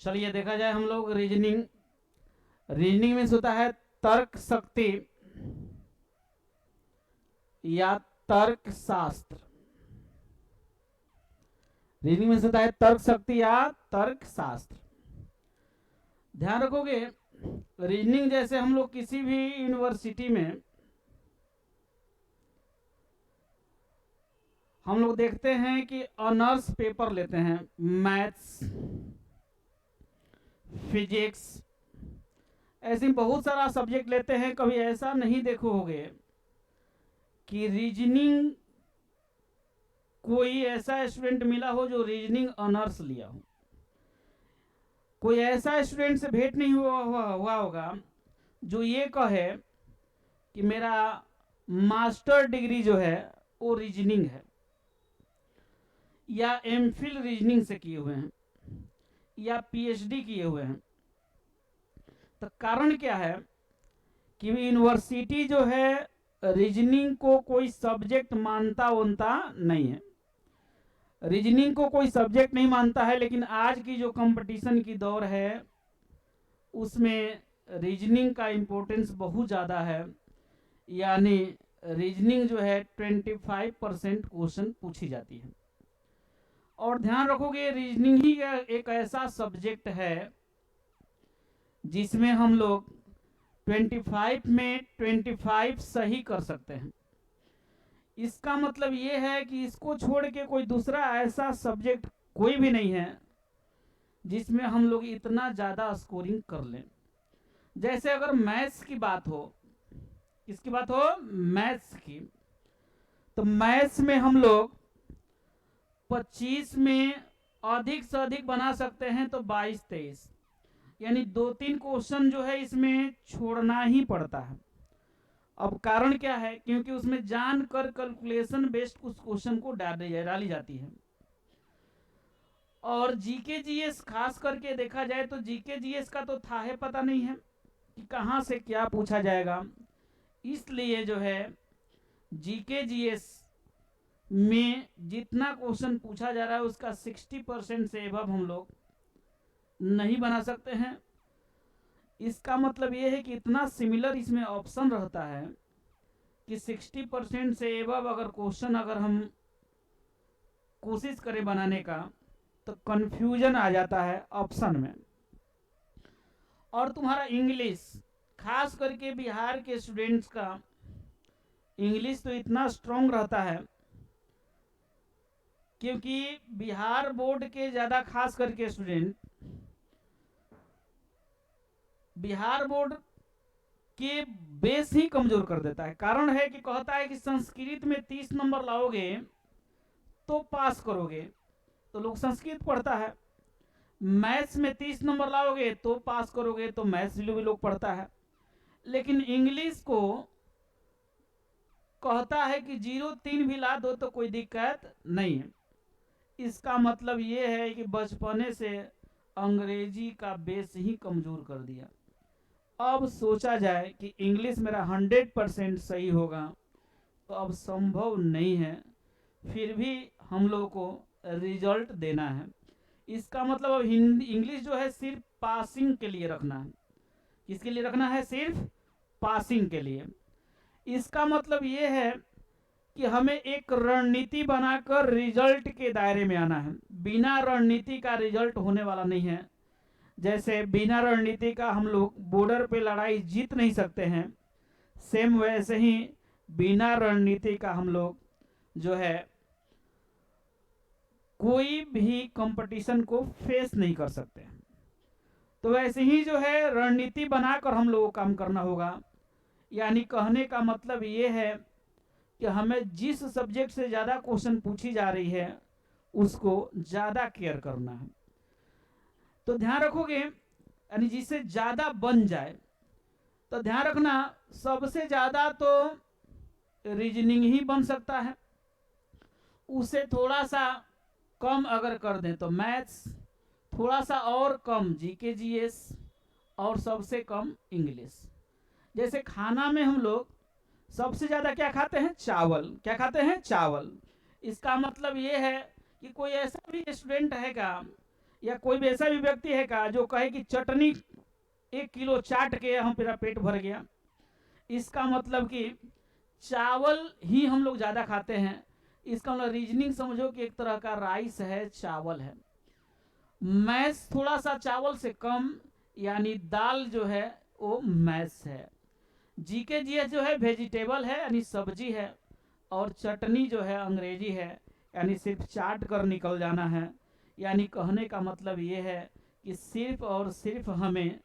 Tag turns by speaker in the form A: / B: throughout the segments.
A: चलिए देखा जाए हम लोग रीजनिंग। रीजनिंग में होता है तर्क शक्ति या तर्क शास्त्र। रीजनिंग में होता है तर्क शक्ति या तर्क शास्त्र। ध्यान रखोगे, रीजनिंग जैसे हम लोग किसी भी यूनिवर्सिटी में हम लोग देखते हैं कि ऑनर्स पेपर लेते हैं, मैथ्स, फिजिक्स, ऐसे बहुत सारा सब्जेक्ट लेते हैं। कभी ऐसा नहीं देखोगे कि रीजनिंग कोई ऐसा स्टूडेंट मिला हो जो रीजनिंग ऑनर्स लिया हो। कोई ऐसा स्टूडेंट से भेंट नहीं हुआ होगा जो ये कहे कि मेरा मास्टर डिग्री जो है वो रीजनिंग है या एमफिल रीजनिंग से किए हुए हैं या पीएचडी किए हुए हैं। तो कारण क्या है कि यूनिवर्सिटी जो है रीजनिंग को कोई सब्जेक्ट मानता नहीं है, रीजनिंग को कोई सब्जेक्ट नहीं मानता है। लेकिन आज की जो कंपटीशन की दौर है उसमें रीजनिंग का इम्पोर्टेंस बहुत ज़्यादा है, यानी रीजनिंग जो है 25% क्वेश्चन पूछी जाती है। और ध्यान रखोगे रीजनिंग ही एक ऐसा सब्जेक्ट है जिसमें हम लोग 25 में 25 सही कर सकते हैं। इसका मतलब ये है कि इसको छोड़ के कोई दूसरा ऐसा सब्जेक्ट कोई भी नहीं है जिसमें हम लोग इतना ज़्यादा स्कोरिंग कर लें। जैसे अगर मैथ्स की बात हो, किसकी बात हो, मैथ्स की, तो मैथ्स में हम लोग 25 में अधिक से अधिक बना सकते हैं तो 22-23, यानी 2-3 क्वेश्चन जो है इसमें छोड़ना ही पड़ता है। अब कारण क्या है, क्योंकि उसमें जानकर कैलकुलेशन बेस्ड कुछ क्वेश्चन को डाली जाती है। और जीके जीएस खास करके देखा जाए तो जीके जीएस का तो था है पता नहीं है कि कहां से क्या पूछा जाएगा। इसलिए जो है जीके जीएस में जितना क्वेश्चन पूछा जा रहा है उसका 60% से एबव हम लोग नहीं बना सकते हैं। इसका मतलब यह है कि इतना सिमिलर इसमें ऑप्शन रहता है कि 60% से एबव अगर क्वेश्चन अगर हम कोशिश करें बनाने का तो कंफ्यूजन आ जाता है ऑप्शन में। और तुम्हारा इंग्लिश, खास करके बिहार के स्टूडेंट्स का इंग्लिश तो इतना स्ट्रांग रहता है क्योंकि बिहार बोर्ड के ज़्यादा खास करके स्टूडेंट बिहार बोर्ड के बेस ही कमजोर कर देता है। कारण है कि कहता है कि संस्कृत में 30 नंबर लाओगे तो पास करोगे, तो लोग संस्कृत पढ़ता है। मैथ्स में 30 नंबर लाओगे तो पास करोगे, तो मैथ्स भी लोग पढ़ता है। लेकिन इंग्लिश को कहता है कि 0-3 भी ला दो तो कोई दिक्कत नहीं है। इसका मतलब ये है कि बचपने से अंग्रेजी का बेस ही कमजोर कर दिया। अब सोचा जाए कि इंग्लिश मेरा 100% सही होगा तो अब संभव नहीं है, फिर भी हम लोग को रिजल्ट देना है। इसका मतलब अब हिंदी इंग्लिश जो है सिर्फ पासिंग के लिए रखना है। किसके लिए रखना है? सिर्फ पासिंग के लिए। इसका मतलब ये है कि हमें एक रणनीति बनाकर रिजल्ट के दायरे में आना है। बिना रणनीति का रिजल्ट होने वाला नहीं है। जैसे बिना रणनीति का हम लोग बॉर्डर पे लड़ाई जीत नहीं सकते हैं, सेम वैसे ही बिना रणनीति का हम लोग जो है कोई भी कंपटीशन को फेस नहीं कर सकते। तो वैसे ही जो है रणनीति बनाकर हम लोगों को काम करना होगा। यानी कहने का मतलब ये है कि हमें जिस सब्जेक्ट से ज़्यादा क्वेश्चन पूछी जा रही है उसको ज़्यादा केयर करना है। तो ध्यान रखोगे, यानी जिससे ज़्यादा बन जाए, तो ध्यान रखना सबसे ज़्यादा तो रीजनिंग ही बन सकता है। उसे थोड़ा सा कम अगर कर दें तो मैथ्स, थोड़ा सा और कम जीके जीएस, और सबसे कम इंग्लिश। जैसे खाना में हम लोग सबसे ज़्यादा क्या खाते हैं? चावल। क्या खाते हैं? चावल। इसका मतलब ये है कि कोई ऐसा भी स्टूडेंट है क्या या कोई भी ऐसा भी व्यक्ति है का जो कहे कि चटनी 1 किलो चाट के हम मेरा पेट भर गया? इसका मतलब कि चावल ही हम लोग ज़्यादा खाते हैं। इसका मतलब रीजनिंग समझो कि एक तरह का राइस है, चावल है। मैस थोड़ा सा चावल से कम, यानी दाल जो है वो मैस है। जीके जीएस जो है वेजिटेबल है, यानी सब्जी है। और चटनी जो है अंग्रेजी है, यानी सिर्फ चाट कर निकल जाना है। यानी कहने का मतलब ये है कि सिर्फ और सिर्फ हमें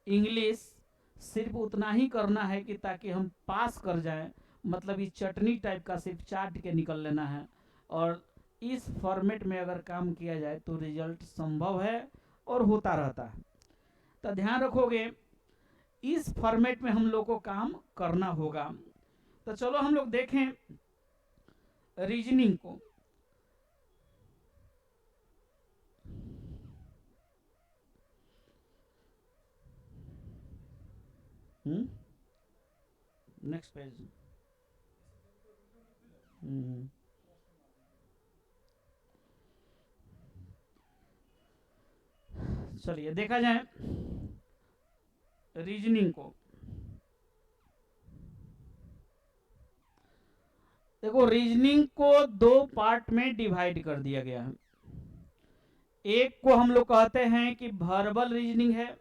A: इंग्लिश सिर्फ उतना ही करना है कि ताकि हम पास कर जाएं। मतलब ये चटनी टाइप का सिर्फ चाट के निकल लेना है। और इस फॉर्मेट में अगर काम किया जाए तो रिजल्ट संभव है और होता रहता है। तो ध्यान रखोगे, इस फॉर्मेट में हम लोग को काम करना होगा। तो चलो हम लोग देखें रीजनिंग को। Next page. चलिए देखा जाए रीजनिंग को। देखो, रीजनिंग को 2 पार्ट में डिवाइड कर दिया गया है। एक को हम लोग कहते हैं कि वर्बल रीजनिंग है,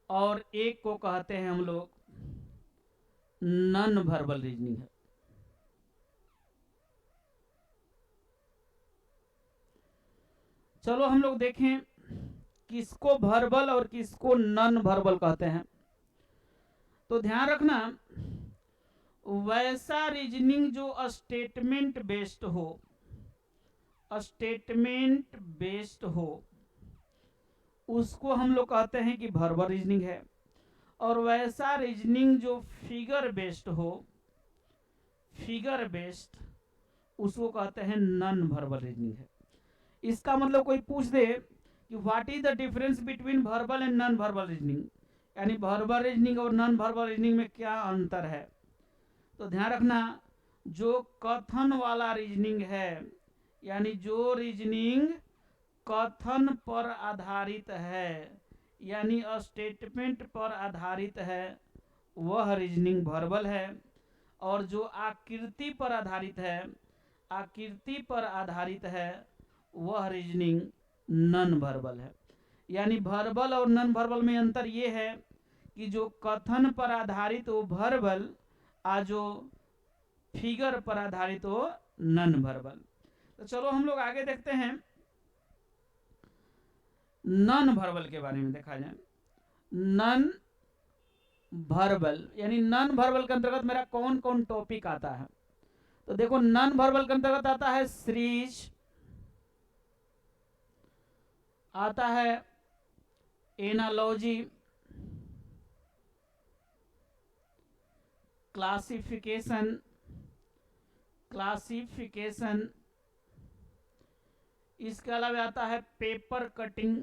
A: और एक को कहते हैं हम लोग नॉन वर्बल रीजनिंग है। चलो हम लोग देखें किसको वर्बल और किसको नॉन वर्बल कहते हैं। तो ध्यान रखना, वैसा रीजनिंग जो स्टेटमेंट बेस्ड हो, स्टेटमेंट बेस्ड हो, उसको हम लोग कहते हैं कि वर्बल रीजनिंग है। और वैसा रीजनिंग जो फिगर बेस्ड हो, फिगर बेस्ड, उसको कहते हैं नॉन वर्बल रीजनिंग है। इसका मतलब कोई पूछ दे कि what is the difference between verbal and non verbal reasoning, यानी वर्बल रीजनिंग और नॉन वर्बल रीजनिंग में क्या अंतर है, तो ध्यान रखना, जो कथन वाला रीजनिंग है, यानी जो रीजनिंग कथन पर आधारित है, यानी स्टेटमेंट पर आधारित है, वह रीजनिंग वर्बल है। और जो आकृति पर आधारित है, आकृति पर आधारित है, वह रीजनिंग नॉन वर्बल है। यानी वर्बल और नॉन वर्बल में अंतर ये है कि जो कथन पर आधारित वो वर्बल, आ जो फिगर पर आधारित हो नॉन वर्बल। तो चलो हम लोग आगे देखते हैं नॉन वर्बल के बारे में। देखा जाए नॉन वर्बल, यानी नॉन वर्बल के अंतर्गत मेरा कौन कौन टॉपिक आता है। तो देखो, नॉन वर्बल के अंतर्गत आता है सीरीज, आता है एनालॉजी, क्लासिफिकेशन, क्लासिफिकेशन, इसके अलावा आता है पेपर कटिंग,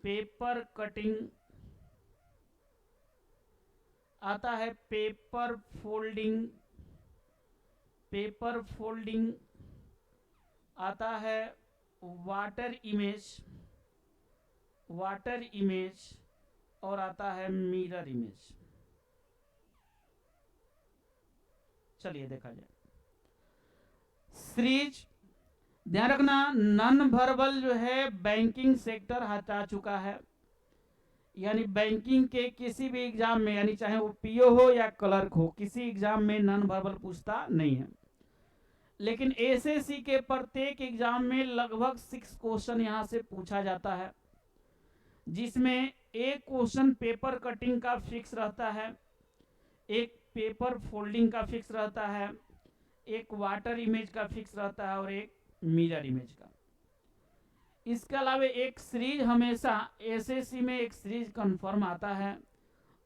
A: पेपर कटिंग, आता है पेपर फोल्डिंग, पेपर फोल्डिंग, आता है वाटर इमेज, वाटर इमेज, और आता है मिरर इमेज। चलिए देखा जाए सीरीज। ध्यान रखना, नॉन वर्बल जो है बैंकिंग सेक्टर हटा चुका है, यानी बैंकिंग के किसी भी एग्जाम में, यानी चाहे वो पीओ हो या क्लर्क हो, किसी एग्जाम में नॉन वर्बल पूछता नहीं है। लेकिन एसएससी के प्रत्येक एग्जाम में लगभग 6 क्वेश्चन यहां से पूछा जाता है, जिसमें एक क्वेश्चन पेपर कटिंग का फिक्स रहता है, एक पेपर फोल्डिंग का फिक्स रहता है, एक वाटर इमेज का फिक्स रहता है, और एक मिरर इमेज का। इसके अलावा एक सीरीज हमेशा एसएससी में एक सीरीज कंफर्म आता है,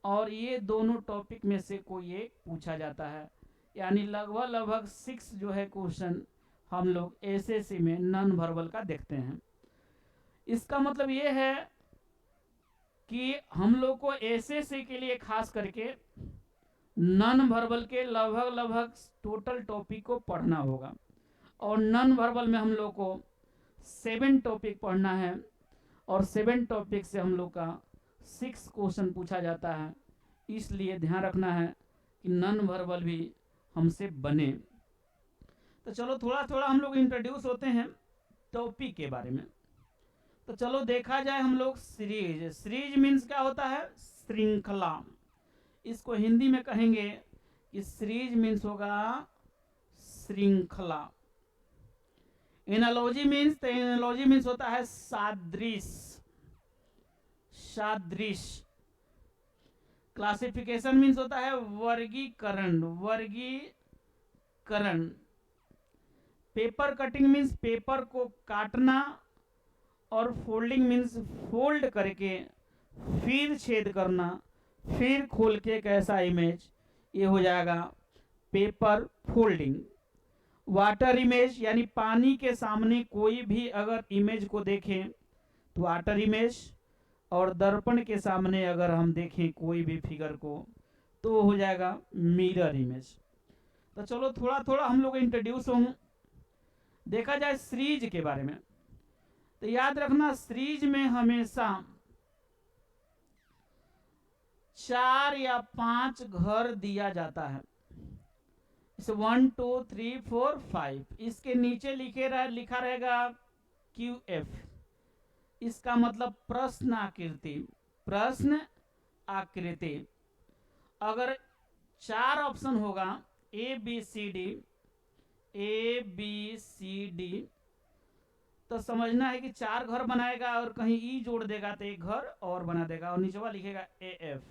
A: और ये दोनों टॉपिक में से कोई एक पूछा जाता है। यानी लगभग 6 जो है क्वेश्चन हम लोग एसएससी में नॉन वर्बल का देखते हैं। इसका मतलब ये है कि हम लोग को एसएससी के लिए खास करके नॉन वर्बल के लगभग टोटल टॉपिक को पढ़ना होगा। और नॉन वर्बल में हम लोग को 7 टॉपिक पढ़ना है और 7 टॉपिक से हम लोग का 6 क्वेश्चन पूछा जाता है। इसलिए ध्यान रखना है कि नॉन वर्बल भी हमसे बने। तो चलो थोड़ा थोड़ा हम लोग इंट्रोड्यूस होते हैं टॉपिक के बारे में। तो चलो देखा जाए हम लोग सीरीज। सीरीज मीन्स क्या होता है? श्रृंखला। इसको हिंदी में कहेंगे कि सीरीज मीन्स होगा श्रृंखला। एनालॉजी मीन्स, तो एनालॉजी मीन्स होता है सादृश्य, सादृश्य। क्लासिफिकेशन मीन्स होता है वर्गीकरण, वर्गीकरण। पेपर कटिंग मीन्स पेपर को काटना, और फोल्डिंग मीन्स फोल्ड करके फिर छेद करना, फिर खोल के एक ऐसा इमेज, ये हो जाएगा पेपर फोल्डिंग। वाटर इमेज यानी पानी के सामने कोई भी अगर इमेज को देखें तो वाटर इमेज, और दर्पण के सामने अगर हम देखें कोई भी फिगर को तो हो जाएगा मिरर इमेज। तो चलो थोड़ा थोड़ा हम लोग इंट्रोड्यूस होंगे। देखा जाए सीरीज के बारे में, तो याद रखना सीरीज में हमेशा 4 या 5 घर दिया जाता है। इसे 1 2 3 4 5, इसके नीचे लिखा रहेगा QF। इसका मतलब प्रश्न आकृति, प्रश्न आकृति। अगर 4 ऑप्शन होगा ABCD, तो समझना है कि 4 घर बनाएगा और कहीं ई जोड़ देगा तो एक घर और बना देगा, और नीचे लिखेगा AF।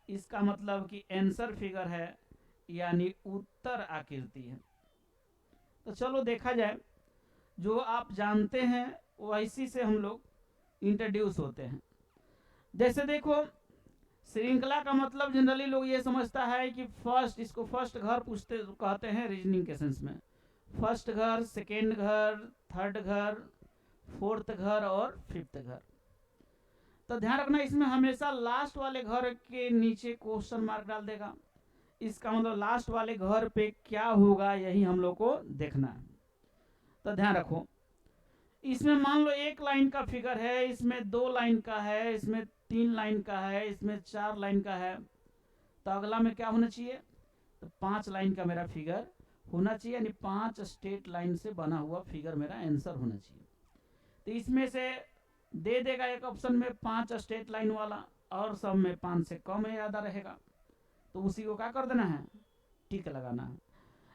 A: इसका मतलब कि आंसर फिगर है, यानी उत्तर आकृति है। तो चलो देखा जाए, जो आप जानते हैं वैसी से हम लोग इंट्रोड्यूस होते हैं। जैसे देखो, श्रृंखला का मतलब जनरली लोग ये समझता है कि फर्स्ट, इसको फर्स्ट घर पूछते कहते हैं रीजनिंग के सेंस में। फर्स्ट घर, सेकेंड घर, थर्ड घर, फोर्थ घर और फिफ्थ घर। तो ध्यान रखना, इसमें हमेशा लास्ट वाले घर के नीचे क्वेश्चन मार्क डाल देगा। इसका मतलब लास्ट वाले घर पे क्या होगा, यही हम लोग को देखना है। तो ध्यान रखो, इसमें मान लो 1 लाइन का फिगर है, इसमें 2 लाइन का है, इसमें 3 लाइन का है, इसमें 4 लाइन का है। तो अगला में क्या होना चाहिए? तो 5 लाइन का मेरा फिगर होना चाहिए, यानी 5 स्ट्रेट लाइन से बना हुआ फिगर मेरा आंसर होना चाहिए। तो इसमें से दे देगा एक ऑप्शन में 5 स्ट्रेट लाइन वाला, और सब में 5 से कम ज्यादा रहेगा, तो उसी को क्या कर देना है? टिक लगाना है।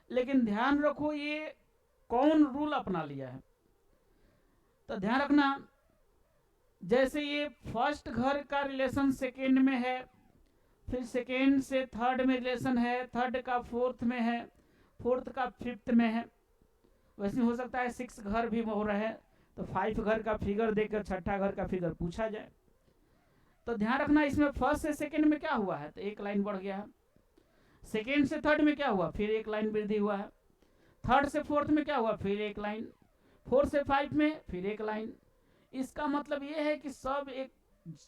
A: लेकिन ध्यान रखो, ये कौन रूल अपना लिया है? तो ध्यान रखना, जैसे ये फर्स्ट घर का रिलेशन सेकेंड में है, फिर सेकेंड से थर्ड में रिलेशन है, थर्ड का फोर्थ में है, फोर्थ का फिफ्थ में है, वैसे हो सकता है 6 घर भी हो रहे हैं, तो 5 घर का फिगर देकर छठा घर का फिगर पूछा जाए। तो ध्यान रखना, इसमें फर्स्ट से सेकेंड में क्या हुआ है? तो 1 लाइन बढ़ गया है। सेकेंड से थर्ड में क्या हुआ? फिर 1 लाइन वृद्धि हुआ है। थर्ड से फोर्थ में क्या हुआ? फिर 1 लाइन। 4 से 5 में फिर 1 लाइन। इसका मतलब ये है कि सब एक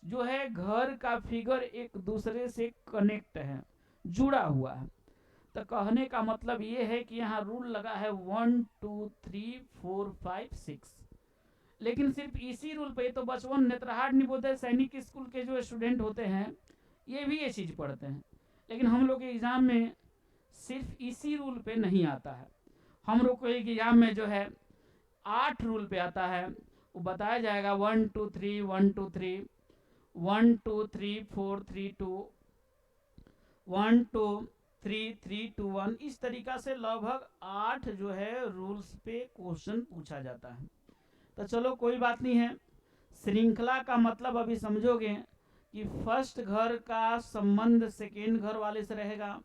A: जो है घर का फिगर एक दूसरे से कनेक्ट है, जुड़ा हुआ है। तो कहने का मतलब ये है कि यहाँ रूल लगा है 1 2 3 4 5 6। लेकिन सिर्फ इसी रूल पे, तो बचपन नेत्रहाट निबोधय सैनिक स्कूल के जो स्टूडेंट होते हैं ये भी ये चीज पढ़ते हैं, लेकिन हम लोग के एग्जाम में सिर्फ इसी रूल पे नहीं आता है। हम लोग को एक एग्जाम में जो है 8 रूल पे आता है, वो बताया जाएगा 1 2 3 1 2 3 1 2 3 4 3 2 1 2 3 3 2 1। इस तरीका से लगभग 8 जो है रूल्स पे क्वेश्चन पूछा जाता है। तो चलो कोई बात नहीं है, श्रृंखला का मतलब अभी समझोगे कि फर्स्ट घर का संबंध सेकेंड घर वाले से रहेगा,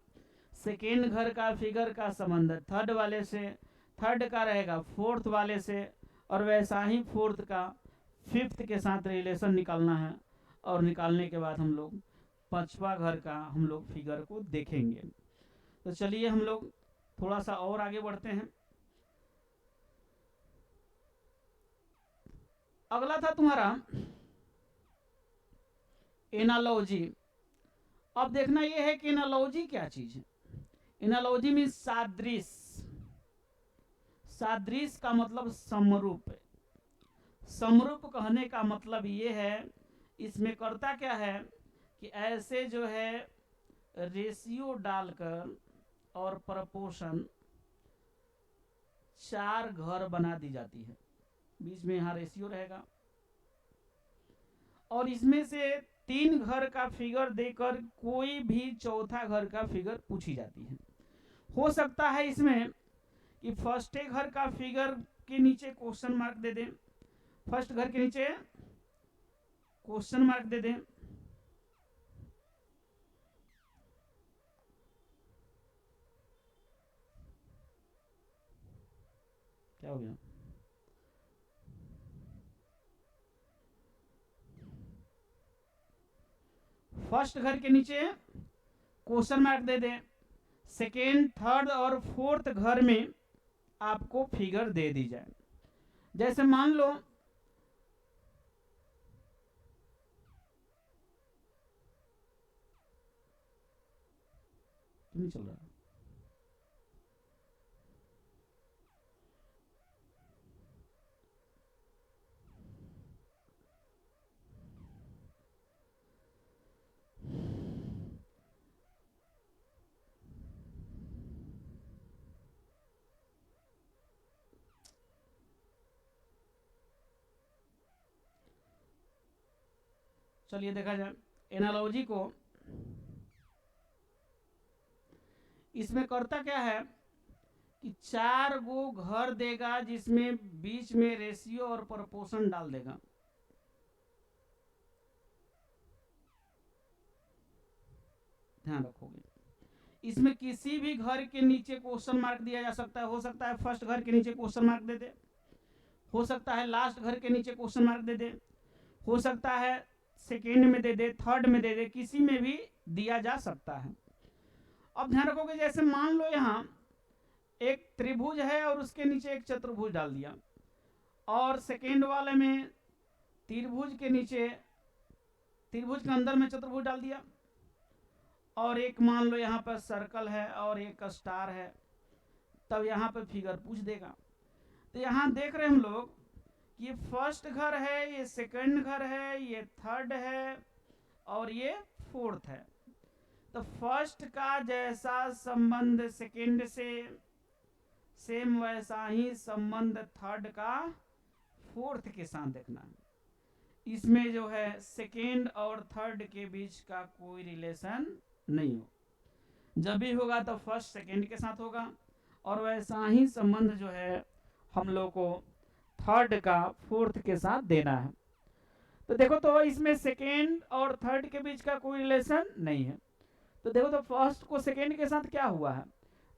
A: सेकेंड घर का फिगर का संबंध थर्ड वाले से, थर्ड का रहेगा फोर्थ वाले से, और वैसा ही फोर्थ का फिफ्थ के साथ रिलेशन निकालना है, और निकालने के बाद हम लोग 5वां घर का हम लोग फिगर को देखेंगे। तो चलिए हम लोग थोड़ा सा और आगे बढ़ते हैं। अगला था तुम्हारा एनालॉजी। अब देखना यह है कि एनालॉजी क्या चीज है। एनालॉजी मीन्स सादृश्य, सादृश का मतलब समरूप। समरूप कहने का मतलब ये है, इसमें करता क्या है कि ऐसे जो है रेशियो डालकर और प्रपोर्शन 4 घर बना दी जाती है। बीच में यहाँ रेशियो रहेगा और इसमें से 3 घर का फिगर देकर कोई भी चौथा घर का फिगर पूछी जाती है। हो सकता है इसमें कि फर्स्ट घर का फिगर के नीचे क्वेश्चन मार्क दे दें, फर्स्ट घर के नीचे क्वेश्चन मार्क दे दें, क्या हो गया, फर्स्ट घर के नीचे क्वेश्चन मार्क दे दें, सेकेंड, थर्ड और फोर्थ घर में आपको फिगर दे दी जाए। जैसे मान लो नहीं चल रहा, चलिए देखा जाए एनालॉजी को। इसमें करता क्या है कि 4 गो घर देगा जिसमें बीच में रेशियो और प्रपोर्शन डाल देगा। ध्यान रखोगे, इसमें किसी भी घर के नीचे क्वेश्चन मार्क दिया जा सकता है। हो सकता है फर्स्ट घर के नीचे क्वेश्चन मार्क दे दे, हो सकता है लास्ट घर के नीचे क्वेश्चन मार्क दे दे, हो सकता है सेकेंड में दे दे, थर्ड में दे दे, किसी में भी दिया जा सकता है। अब ध्यान रखोगे, जैसे मान लो यहाँ एक त्रिभुज है और उसके नीचे एक चतुर्भुज डाल दिया, और सेकेंड वाले में त्रिभुज के नीचे, त्रिभुज के अंदर में चतुर्भुज डाल दिया, और एक मान लो यहाँ पर सर्कल है और एक स्टार है, तब यहाँ पर फिगर पूछ देगा। तो यहाँ देख रहे हम लोग, ये फर्स्ट घर है, ये सेकंड घर है, ये थर्ड है और ये फोर्थ है। तो फर्स्ट का जैसा संबंध सेकंड से, सेम वैसा ही संबंध थर्ड का फोर्थ के साथ देखना है। इसमें जो है सेकंड और थर्ड के बीच का कोई रिलेशन नहीं हो, जब भी होगा तो फर्स्ट सेकंड के साथ होगा, और वैसा ही संबंध जो है हम लोग को थर्ड का फोर्थ के साथ देना है। तो देखो, तो इसमें सेकेंड और थर्ड के बीच का कोई रिलेशन नहीं है। तो देखो, तो फर्स्ट को सेकेंड के साथ क्या हुआ है,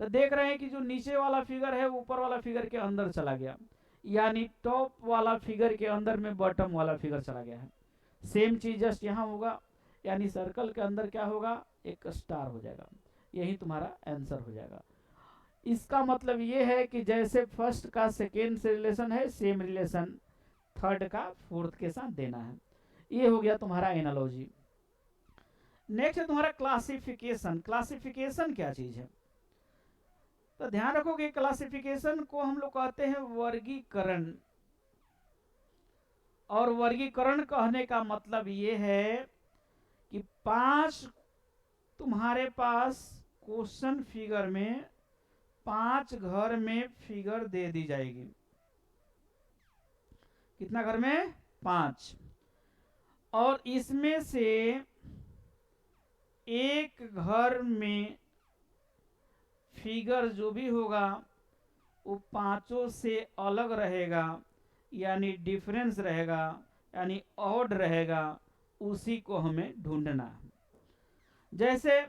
A: तो देख रहे हैं कि जो नीचे वाला फिगर है ऊपर वाला फिगर के अंदर चला गया, यानी टॉप वाला फिगर के अंदर में बॉटम वाला फिगर चला गया है। सेम चीज जस्ट यहाँ होगा, यानी सर्कल के अंदर क्या होगा, एक स्टार हो जाएगा। यही तुम्हारा आंसर हो जाएगा। इसका मतलब ये है कि जैसे फर्स्ट का सेकेंड से रिलेशन है, सेम रिलेशन थर्ड का फोर्थ के साथ देना है। ये हो गया तुम्हारा एनालॉजी। नेक्स्ट है तुम्हारा क्लासिफिकेशन। क्लासिफिकेशन क्या चीज है, तो ध्यान रखोगे, क्लासिफिकेशन को हम लोग कहते हैं वर्गीकरण। और वर्गीकरण कहने का मतलब ये है कि 5 तुम्हारे पास क्वेश्चन फिगर में 5 घर में फिगर दे दी जाएगी। कितना घर में, 5, और इसमें से एक घर में फिगर जो भी होगा वो 5 से अलग रहेगा, यानी डिफरेंस रहेगा, यानी ऑड रहेगा, उसी को हमें ढूंढना है। जैसे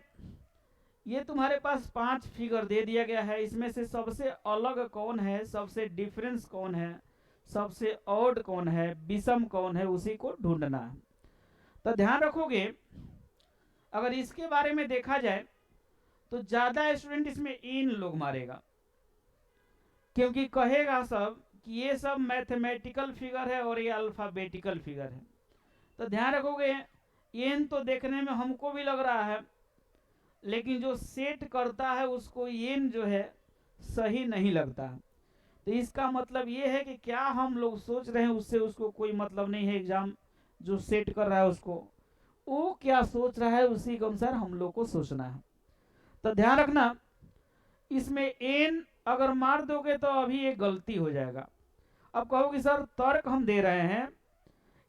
A: ये तुम्हारे पास 5 फिगर दे दिया गया है, इसमें से सबसे अलग कौन है, सबसे डिफरेंस कौन है, सबसे ऑड कौन है, विषम कौन है, उसी को ढूंढना है। तो ध्यान रखोगे, अगर इसके बारे में देखा जाए तो ज्यादा स्टूडेंट इसमें इन लोग मारेगा, क्योंकि कहेगा सब कि ये सब मैथमेटिकल फिगर है और ये अल्फाबेटिकल फिगर है। तो ध्यान रखोगे, एन तो देखने में हमको भी लग रहा है, लेकिन जो सेट करता है उसको एन जो है सही नहीं लगता। तो इसका मतलब ये है कि क्या हम लोग सोच रहे हैं उससे उसको कोई मतलब नहीं है। एग्जाम जो सेट कर रहा है उसको वो क्या सोच रहा है उसी के अनुसार हम लोग को सोचना है। तो ध्यान रखना, इसमें एन अगर मार दोगे तो अभी एक गलती हो जाएगा। अब कहोगे सर तर्क हम दे रहे हैं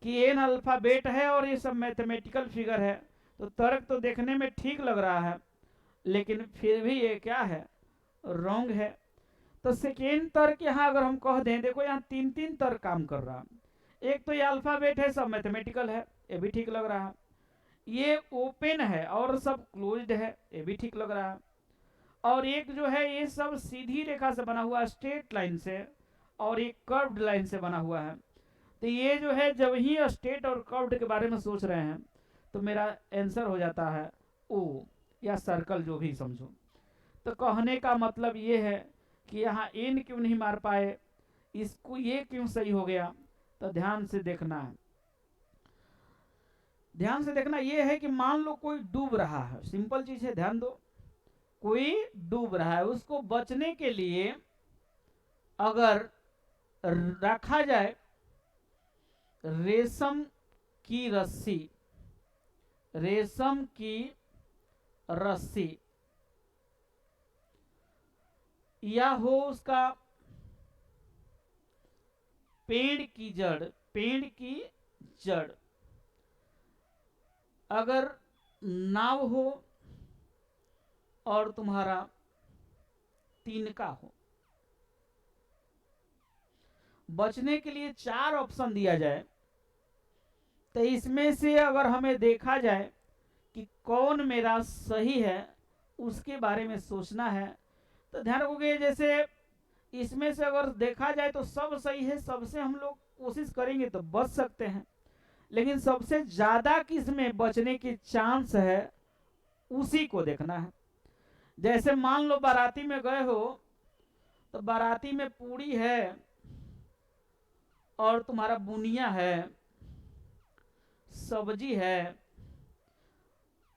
A: कि एन अल्फाबेट है और ये सब मैथमेटिकल फिगर है, तो तर्क तो देखने में ठीक लग रहा है, लेकिन फिर भी ये क्या है, रॉन्ग है। तो सेकेंड तर्क यहाँ अगर हम कह दें, देखो यहाँ तीन तीन तर्क काम कर रहा है। एक तो ये अल्फाबेट है, सब मैथमेटिकल है, ये भी ठीक लग रहा है। ये ओपन है और सब क्लोज्ड है, ये भी ठीक लग रहा है। और एक जो है ये सब सीधी रेखा से बना हुआ, स्ट्रेट लाइन से, और एक कर्व्ड लाइन से बना हुआ है। तो ये जो है जब ही स्ट्रेट और कर्व्ड के बारे में सोच रहे हैं तो मेरा आंसर हो जाता है ओ या सर्कल, जो भी समझो। तो कहने का मतलब ये है कि यहाँ एन क्यों नहीं मार पाए, इसको ये क्यों सही हो गया। तो ध्यान से देखना है, ध्यान से देखना ये है कि मान लो कोई डूब रहा है, सिंपल चीज है, ध्यान दो। कोई डूब रहा है, उसको बचने के लिए अगर रखा जाए रेशम की रस्सी, रेशम की रस्सी, या हो उसका पेड़ की जड़, पेड़ की जड़, अगर नाव हो और तुम्हारा तिनका हो, बचने के लिए चार ऑप्शन दिया जाए, तो इसमें से अगर हमें देखा जाए कि कौन मेरा सही है उसके बारे में सोचना है। तो ध्यान रखोगे जैसे इसमें से अगर देखा जाए तो सब सही है, सबसे हम लोग कोशिश करेंगे तो बच सकते हैं, लेकिन सबसे ज्यादा किस में बचने की चांस है उसी को देखना है। जैसे मान लो बाराती में गए हो, तो बाराती में पूड़ी है और तुम्हारा बुनिया है, सब्जी है,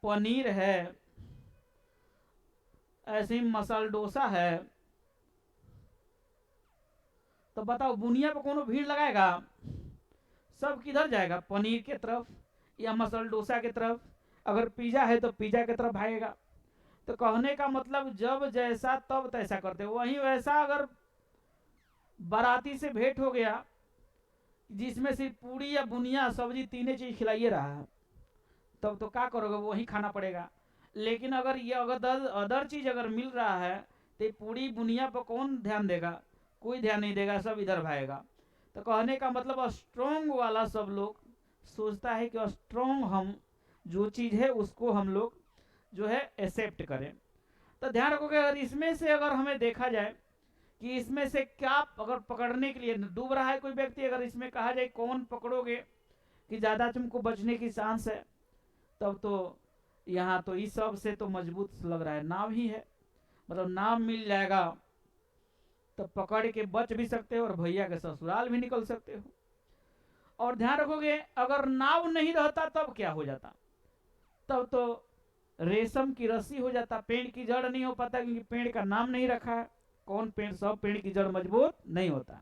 A: पनीर है, ऐसे ही मसाला डोसा है, तो बताओ बुनिया पे कौन भीड़ लगाएगा, सब किधर जाएगा, पनीर के तरफ या मसाला डोसा की तरफ। अगर पिज्जा है तो पिज्जा की तरफ भागेगा। तो कहने का मतलब जब जैसा तब तैसा करते, वहीं वैसा अगर बाराती से भेंट हो गया जिसमें सिर्फ पूड़ी या बुनिया सब्जी तीनों चीज खिलाइए रहा है, तब तो क्या करोगे, वही खाना पड़ेगा। लेकिन अगर ये अगर अदर चीज अगर मिल रहा है तो पूड़ी बुनिया पर कौन ध्यान देगा, कोई ध्यान नहीं देगा, सब इधर भागेगा। तो कहने का मतलब स्ट्रोंग वाला सब लोग सोचता है कि स्ट्रोंग हम जो चीज है उसको हम लोग जो है एक्सेप्ट करें। तो ध्यान रखोगे अगर इसमें से अगर हमें देखा जाए कि इसमें से क्या अगर पकड़ने के लिए डूब रहा है कोई व्यक्ति, अगर इसमें कहा जाए कौन पकड़ोगे कि ज्यादा तुमको बचने की चांस है, तब तो यहाँ तो इस सब से तो मजबूत लग रहा है नाव ही है। मतलब नाव मिल जाएगा तो पकड़ के बच भी सकते हो और भैया के ससुराल भी निकल सकते हो। और ध्यान रखोगे अगर नाव नहीं रहता तब क्या हो जाता, तब तो रेशम की रस्सी हो जाता, पेड़ की जड़ नहीं हो पाता, क्योंकि पेड़ का नाम नहीं रखा है। कौन पेड़, सब पेड़ की जड़ मजबूत नहीं होता।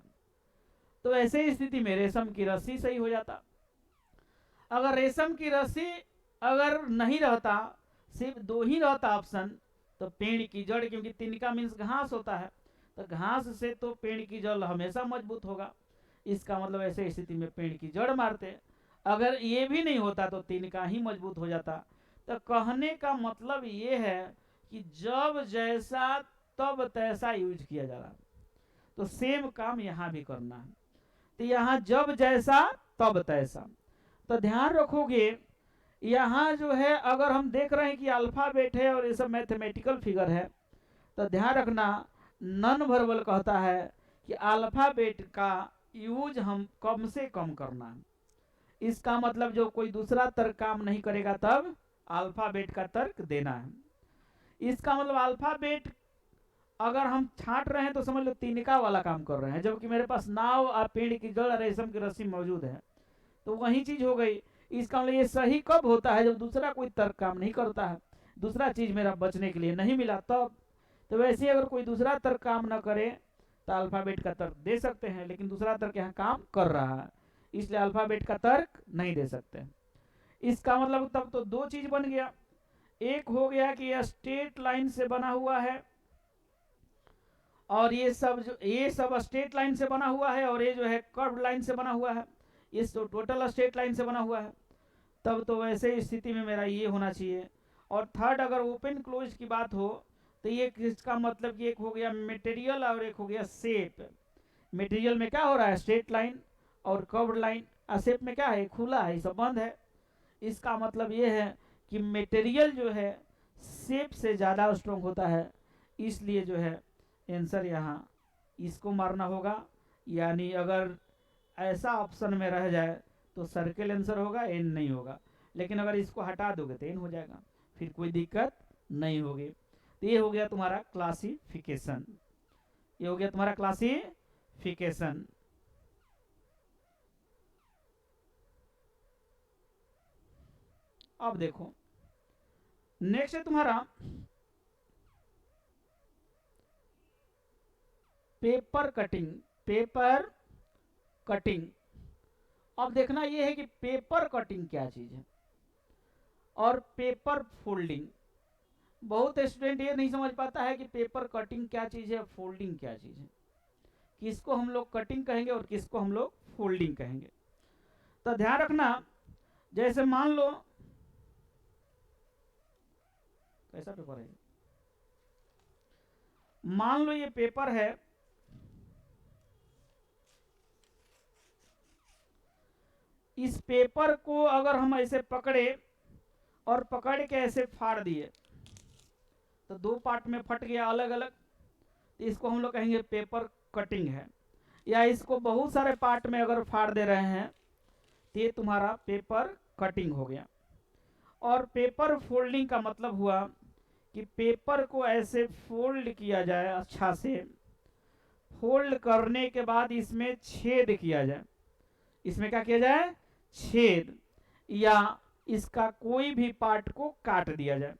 A: तो ऐसे स्थिति में रेशम की रस्सी सही हो जाता। अगर रेशम की रस्सी अगर नहीं रहता, सिर्फ दो ही रहता ऑप्शन, तो पेड़ की जड़, क्योंकि तिनका मीन्स घास होता है, तो घास से तो पेड़ की जड़ हमेशा मजबूत होगा। इसका मतलब ऐसे स्थिति में पेड़ की जड़ मारते। अगर ये भी नहीं होता तो तिनका ही मजबूत हो जाता। तो कहने का मतलब ये है कि जब जैसा तब तैसा यूज किया जा रहा, तो सेम काम यहाँ भी करना है। तो यहाँ जब जैसा तब तैसा। तो ध्यान रखोगे यहाँ जो है अगर हम देख रहे हैं कि अल्फाबेट है और ये सब मैथमेटिकल फिगर है, तो ध्यान रखना नॉन वर्बल कहता है कि अल्फाबेट का यूज हम कम से कम करना है। इसका मतलब जो कोई दूसरा तर्क काम नहीं करेगा तब अल्फाबेट का तर्क देना है। इसका मतलब अल्फाबेट अगर हम छांट रहे हैं तो समझ लो तिनका वाला काम कर रहे हैं, जबकि मेरे पास नाव और पेड़ की जड़ और रेशम की रस्सी मौजूद है, तो वही चीज हो गई। इसका मतलब ये सही कब होता है, जब दूसरा कोई तर्क काम नहीं करता है, दूसरा चीज मेरा बचने के लिए नहीं मिला तब। तो वैसे अगर कोई दूसरा तर्क काम न करे तो अल्फाबेट का तर्क दे सकते हैं, लेकिन दूसरा तर्क यहाँ काम कर रहा है, इसलिए अल्फाबेट का तर्क नहीं दे सकते। इसका मतलब तब तो दो चीज बन गया, एक हो गया कि यह स्ट्रेट लाइन से बना हुआ है, और ये सब स्ट्रेट लाइन से बना हुआ है, और ये जो है कर्व लाइन से बना हुआ है, ये तो टोटल स्ट्रेट लाइन से बना हुआ है। तब तो वैसे स्थिति में मेरा ये होना चाहिए। और थर्ड, अगर ओपन क्लोज की बात हो तो ये इसका मतलब कि एक हो गया मटेरियल और एक हो गया शेप। मटेरियल में क्या हो रहा है, स्ट्रेट लाइन और कर्व्ड लाइन, और शेप में क्या है, खुला है, सब बंद है। इसका मतलब ये है कि मटेरियल जो है शेप से ज़्यादा स्ट्रॉन्ग होता है, इसलिए जो है आंसर यहाँ इसको मारना होगा। यानी अगर ऐसा ऑप्शन में रह जाए तो सर्किल आंसर होगा, एन नहीं होगा। लेकिन अगर इसको हटा दोगे तो एन हो जाएगा, फिर कोई दिक्कत नहीं होगी। तो ये हो गया तुम्हारा क्लासिफिकेशन, ये हो गया तुम्हारा क्लासिफिकेशन। अब देखो नेक्स्ट है तुम्हारा पेपर कटिंग। पेपर कटिंग, अब देखना ये है कि पेपर कटिंग क्या चीज है और पेपर फोल्डिंग। बहुत स्टूडेंट ये नहीं समझ पाता है कि पेपर कटिंग क्या चीज है, फोल्डिंग क्या चीज है, किसको हम लोग कटिंग कहेंगे और किसको हम लोग फोल्डिंग कहेंगे। तो ध्यान रखना, जैसे मान लो कैसा पेपर है, मान लो ये पेपर है, इस पेपर को अगर हम ऐसे पकड़े और पकड़ के ऐसे फाड़ दिए तो दो पार्ट में फट गया अलग अलग, तो इसको हम लोग कहेंगे पेपर कटिंग है। या इसको बहुत सारे पार्ट में अगर फाड़ दे रहे हैं तो ये तुम्हारा पेपर कटिंग हो गया। और पेपर फोल्डिंग का मतलब हुआ कि पेपर को ऐसे फोल्ड किया जाए, अच्छा से फोल्ड करने के बाद इसमें छेद किया जाए। इसमें क्या किया जाए, छेद, या इसका कोई भी पार्ट को काट दिया जाए।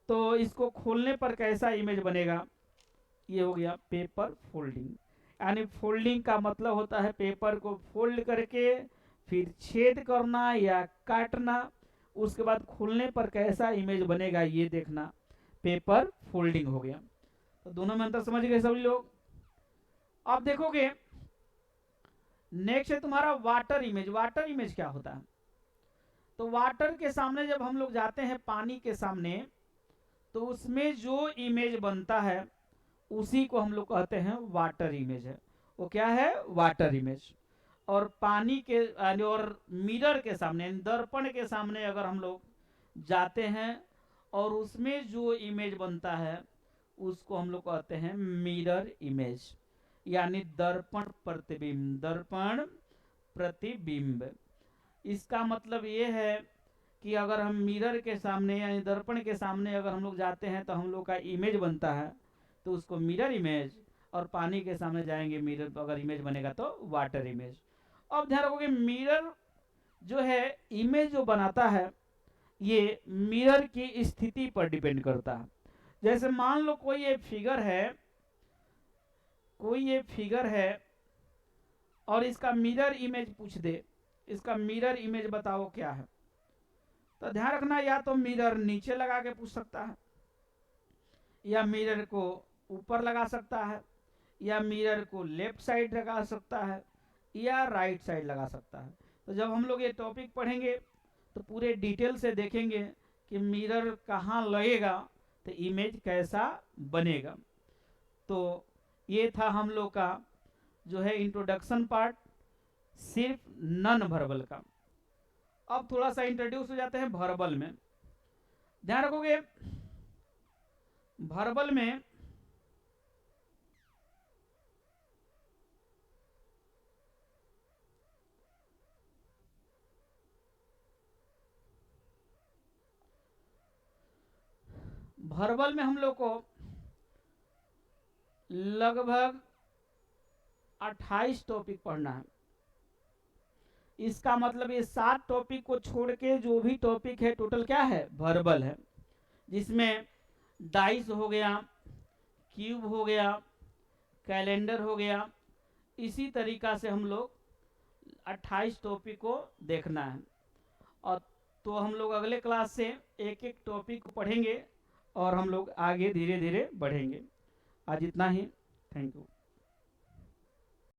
A: तो इसको खोलने पर कैसा इमेज बनेगा, ये हो गया पेपर फोल्डिंग। यानी फोल्डिंग का मतलब होता है पेपर को फोल्ड करके फिर छेद करना या काटना, उसके बाद खोलने पर कैसा इमेज बनेगा ये देखना, पेपर फोल्डिंग हो गया। तो दोनों में अंतर समझ गए सभी लोग। अब देखोगे नेक्स्ट है तुम्हारा वाटर इमेज। वाटर इमेज क्या होता है, तो वाटर के सामने जब हम लोग जाते हैं, पानी के सामने, तो उसमें जो इमेज बनता है उसी को हम लोग कहते हैं वाटर इमेज है। वो क्या है, वाटर इमेज। और पानी के और मिरर के सामने, दर्पण के सामने अगर हम लोग जाते हैं और उसमें जो इमेज बनता है उसको हम लोग कहते हैं मिरर इमेज, यानी दर्पण प्रतिबिंब। दर्पण प्रतिबिंब, इसका मतलब ये है कि अगर हम मिरर के सामने यानी दर्पण के सामने अगर हम लोग जाते हैं तो हम लोग का इमेज बनता है, तो उसको मिरर इमेज, और पानी के सामने जाएंगे मिरर अगर इमेज बनेगा तो वाटर इमेज। अब ध्यान रखोगे मिरर जो है इमेज जो बनाता है ये मिरर की स्थिति पर डिपेंड करता है। जैसे मान लो कोई ये फिगर है, कोई ये फिगर है और इसका मिरर इमेज पूछ दे, इसका मिरर इमेज बताओ क्या है, तो ध्यान रखना या तो मिरर नीचे लगा के पूछ सकता है, या मिरर को ऊपर लगा सकता है, या मिरर को लेफ्ट साइड लगा सकता है, या राइट साइड लगा सकता है। तो जब हम लोग ये टॉपिक पढ़ेंगे तो पूरे डिटेल से देखेंगे कि मिरर कहाँ लगेगा तो इमेज कैसा बनेगा। तो ये था हम लोग का जो है इंट्रोडक्शन पार्ट सिर्फ नॉन वर्बल का। अब थोड़ा सा इंट्रोड्यूस हो जाते हैं वर्बल में। ध्यान रखोगे वर्बल में हम लोग को लगभग 28 टॉपिक पढ़ना है। इसका मतलब ये 7 टॉपिक को छोड़ के जो भी टॉपिक है टोटल क्या है, वर्बल है, जिसमें डाइस हो गया, क्यूब हो गया, कैलेंडर हो गया। इसी तरीका से हम लोग 28 टॉपिक को देखना है। और तो हम लोग अगले क्लास से एक एक टॉपिक को पढ़ेंगे और हम लोग आगे धीरे धीरे बढ़ेंगे। आज इतना ही। Thank you.